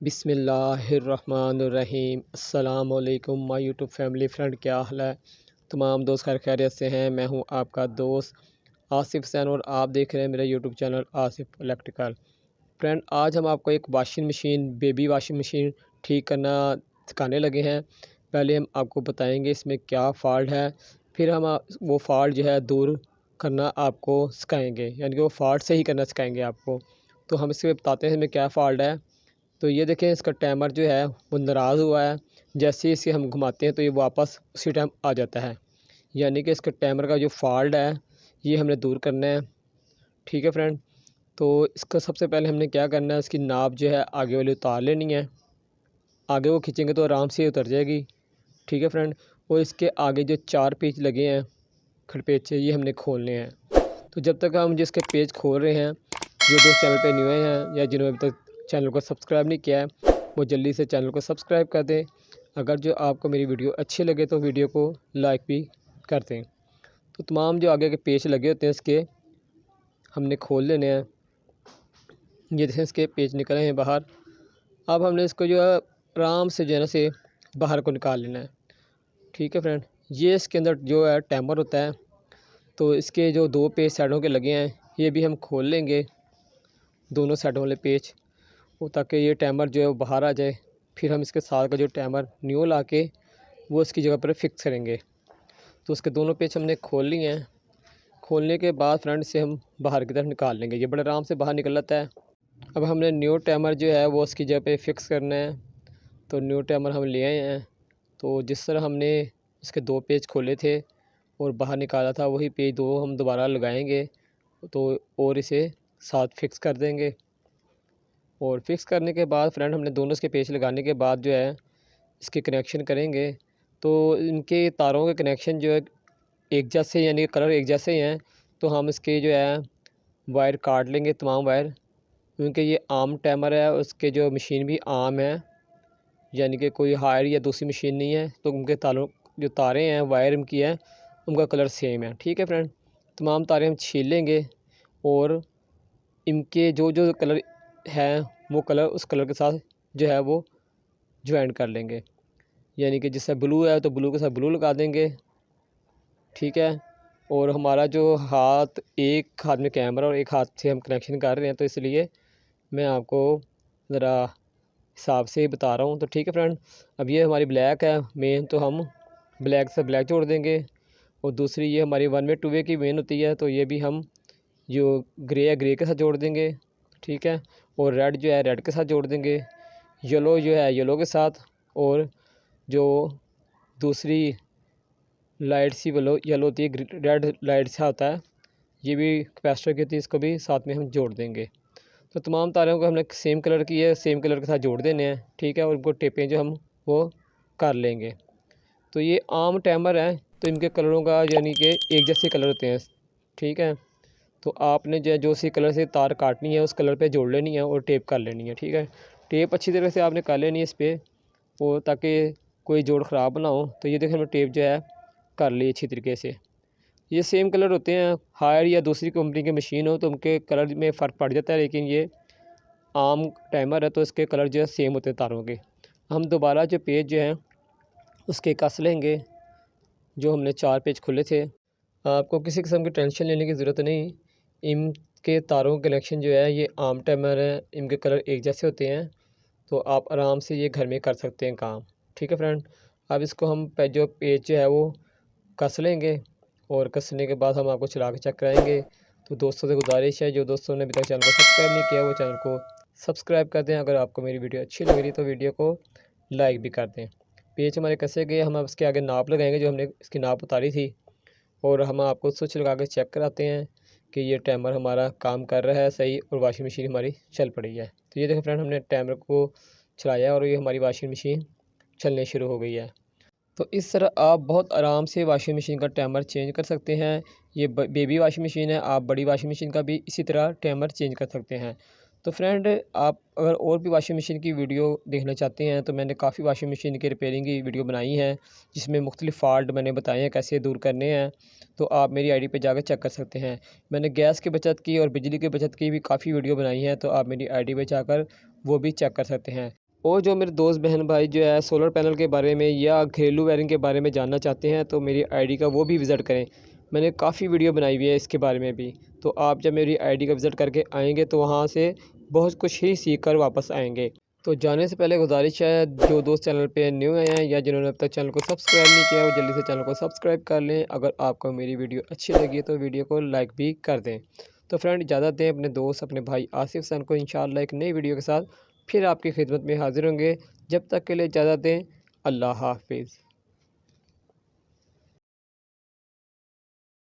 बिस्मिल्लाहिर्रहमानिर्रहीम। अस्सलामुअलैकुम my YouTube family friend, क्या हाल है? तमाम दोस्त खैर खैरियत से हैं। मैं हूं आपका दोस्त आसिफ हुसैन और आप देख रहे हैं मेरा YouTube channel Asif electrical. Friend, आज हम आपको एक washing machine, baby washing machine ठीक करना सिखाने लगे हैं। पहले हम आपको बताएंगे इसमें क्या फ़ॉल्ट है, फिर हम वो फ़ॉल्ट जो है दूर करना आपको सिखाएंगे, यानी कि वो फ़ॉल्ट सही करना सिखाएंगे आपको। तो हम इसमें बताते हैं इसमें क्या फ़ॉल्ट है। तो ये देखें, इसका टाइमर जो है वो नाराज़ हुआ है। जैसे ही इसे हम घुमाते हैं तो ये वापस उसी टाइम आ जाता है, यानी कि इसका टाइमर का जो फ़ॉल्ट है ये हमने दूर करना है। ठीक है फ्रेंड, तो इसका सबसे पहले हमने क्या करना है, इसकी नाप जो है आगे वाली उतार लेनी है। आगे वो खींचेंगे तो आराम से उतर जाएगी। ठीक है फ्रेंड, और इसके आगे जो 4 पेच लगे हैं खड़पेचे, ये हमने खोलने हैं। तो जब तक हम जिसके पेज खोल रहे हैं, जो दोस्त चैनल पे न्यू हैं या जिन्होंने अभी तक चैनल को सब्सक्राइब नहीं किया है, वो जल्दी से चैनल को सब्सक्राइब कर दें। अगर जो आपको मेरी वीडियो अच्छी लगे तो वीडियो को लाइक भी कर दें। तो तमाम जो आगे के पेज लगे होते हैं इसके हमने खोल लेने हैं। ये देखें, इसके पेज निकले हैं बाहर। अब हमने इसको जो है आराम से जो है ना से बाहर को निकाल लेना है। ठीक है फ्रेंड, ये इसके अंदर जो है टाइमर होता है, तो इसके जो 2 पेज साइडों के लगे हैं ये भी हम खोल लेंगे, दोनों साइडों वाले पेज, वो ताकि ये टाइमर जो है वो बाहर आ जाए। फिर हम इसके साथ का जो टाइमर न्यू ला के वो इसकी जगह पर फिक्स करेंगे। तो उसके दोनों पेज हमने खोल लिए हैं। खोलने के बाद फ्रेंड से हम बाहर की तरफ निकाल लेंगे, ये बड़े आराम से बाहर निकल जाता है। अब हमने न्यू टाइमर जो है वो उसकी जगह पे फिक्स करना है। तो न्यू टाइमर हम ले आए हैं। तो जिस तरह हमने इसके 2 पेज खोले थे और बाहर निकाला था, वही पेज 2 हम दोबारा लगाएंगे तो और इसे साथ फिक्स कर देंगे। और फिक्स करने के बाद फ्रेंड हमने दोनों इसके पेच लगाने के बाद जो है इसके कनेक्शन करेंगे। तो इनके तारों के कनेक्शन जो है एक जैसे, यानी कलर एक जैसे ही हैं। तो हम इसके जो है वायर काट लेंगे, तमाम वायर, क्योंकि ये आम टाइमर है, उसके जो मशीन भी आम है, यानी कि कोई हायर या दूसरी मशीन नहीं है। तो उनके तारों जो तारें हैं वायर इनकी है, उनका कलर सेम है। ठीक है फ्रेंड, तमाम तारें हम छील लेंगे और इनके जो जो कलर हैं वो कलर उस कलर के साथ जो है वो ज्वाइन कर लेंगे, यानी कि जैसे ब्लू है तो ब्लू के साथ ब्लू लगा देंगे। ठीक है, और हमारा जो हाथ, एक हाथ में कैमरा और एक हाथ से हम कनेक्शन कर रहे हैं, तो इसलिए मैं आपको ज़रा हिसाब से ही बता रहा हूँ। तो ठीक है फ्रेंड, अब ये हमारी ब्लैक है मेन, तो हम ब्लैक से ब्लैक जोड़ देंगे। और दूसरी ये हमारी 1 वे 2 वे की मेन होती है, तो ये भी हम जो ग्रे है ग्रे के साथ जोड़ देंगे। ठीक है, और रेड जो है रेड के साथ जोड़ देंगे, येलो जो है येलो के साथ, और जो दूसरी लाइट सी येलो होती है, रेड लाइट सा होता है, ये भी कैपेसिटर की होती है, इसको भी साथ में हम जोड़ देंगे। तो तमाम तारों को हमने सेम कलर की है, सेम कलर के साथ जोड़ देने हैं। ठीक है, और उनको टेपें जो हम वो कर लेंगे। तो ये आम टाइमर है, तो इनके कलरों का यानी कि एक जैसे कलर होते हैं। ठीक है, तो आपने जो सी कलर से तार काटनी है उस कलर पे जोड़ लेनी है और टेप कर लेनी है। ठीक है, टेप अच्छी तरह से आपने कर लेनी है इस पर, और ताकि कोई जोड़ ख़राब ना हो। तो ये देखिए हमने टेप जो है कर ली अच्छी तरीके से। ये सेम कलर होते हैं, हायर या दूसरी कंपनी की मशीन हो तो उनके कलर में फ़र्क पड़ जाता है, लेकिन ये आम टाइमर है तो इसके कलर जो है सेम होते हैं तारों के। हम दोबारा जो पेज जो हैं उसके कस लेंगे, जो हमने 4 पेज खुले थे। आपको किसी किस्म की टेंशन लेने की ज़रूरत नहीं, इनके तारों का कनेक्शन जो है ये आम टाइमर है, इनके कलर एक जैसे होते हैं, तो आप आराम से ये घर में कर सकते हैं काम। ठीक है फ्रेंड, अब इसको हम जो पेज जो है वो कस लेंगे, और कसने के बाद हम आपको चला के चेक कराएंगे। तो दोस्तों से गुजारिश है, जो दोस्तों ने अभी तक चैनल को सब्सक्राइब नहीं किया वो चैनल को सब्सक्राइब कर दें। अगर आपको मेरी वीडियो अच्छी लग रही तो वीडियो को लाइक भी कर दें। पेज हमारे कसे गए, हम अब इसके आगे नाप लगाएंगे, जो हमने इसकी नाप उतारी थी, और हम आपको स्विच लगा के चेक कराते हैं कि ये टाइमर हमारा काम कर रहा है सही, और वाशिंग मशीन हमारी चल पड़ी है। तो ये देखो फ्रेंड, हमने टाइमर को चलाया और ये हमारी वाशिंग मशीन चलने शुरू हो गई है। तो इस तरह आप बहुत आराम से वाशिंग मशीन का टाइमर चेंज कर सकते हैं। ये बेबी वाशिंग मशीन है, आप बड़ी वाशिंग मशीन का भी इसी तरह टाइमर चेंज कर सकते हैं। तो फ्रेंड, आप अगर और भी वाशिंग मशीन की वीडियो देखना चाहते हैं तो मैंने काफ़ी वाशिंग मशीन की रिपेयरिंग की वीडियो बनाई है, जिसमें मुख्तलिफ़ फ़ॉल्ट मैंने बताए हैं कैसे दूर करने हैं। तो आप मेरी आईडी पे जाकर चेक कर सकते हैं। मैंने गैस की बचत की और बिजली की बचत की भी काफ़ी वीडियो बनाई है, तो आप मेरी आईडी पे जाकर वो भी चेक कर सकते हैं। और जो मेरे दोस्त बहन भाई जो है सोलर पैनल के बारे में या घरेलू वायरिंग के बारे में जानना चाहते हैं तो मेरी आईडी का वो भी विज़िट करें। मैंने काफ़ी वीडियो बनाई हुई है इसके बारे में भी। तो आप जब मेरी आईडी का विज़िट करके आएंगे तो वहाँ से बहुत कुछ ही सीख कर वापस आएंगे। तो जाने से पहले गुजारिश है, जो दोस्त चैनल पे न्यू आए हैं या जिन्होंने अब तक चैनल को सब्सक्राइब नहीं किया वो जल्दी से चैनल को सब्सक्राइब कर लें। अगर आपको मेरी वीडियो अच्छी लगी तो वीडियो को लाइक भी कर दें। तो फ्रेंड इजाज़त दें, अपने दोस्त अपने भाई आसिफ सन को इंशाअल्लाह एक नई वीडियो के साथ फिर आपकी खिदमत में हाजिर होंगे। जब तक के लिए इजाज़त दें, अल्लाह हाफिज़।